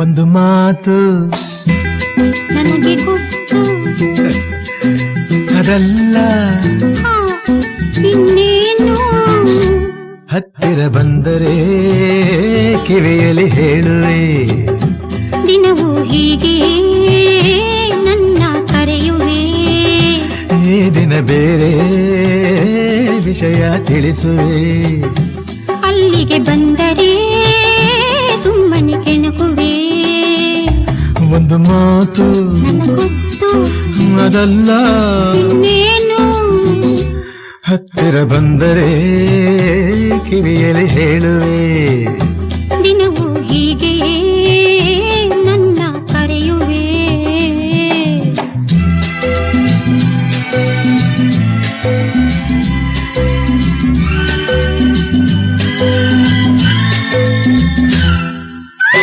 ಒಂದು ಮಾತು ನನಗೆ ಗೊತ್ತು, ಅದಲ್ಲ ಇನ್ನೇನು. ಹತ್ತಿರ ಬಂದರೆ ಕಿವಿಯಲ್ಲಿ ಹೇಳುವೆ, ದಿನವೂ ಹೀಗೆ ನನ್ನ ಕರೆಯುವೆ. ಈ ದಿನ ಬೇರೆ ವಿಷಯ ತಿಳಿಸುವೆ, ಅಲ್ಲಿಗೆ ಬಂದರೆ ಸುಮ್ಮನೆ ಕೆಣಕುವೆ. ಒಂದು ಮಾತು ನನಗೊತ್ತು, ಅದಲ್ಲ ಇನ್ನೇನು. ಹತ್ತಿರ ಬಂದರೆ ಕಿವಿಯಲ್ಲಿ ಹೇಳುವೆ.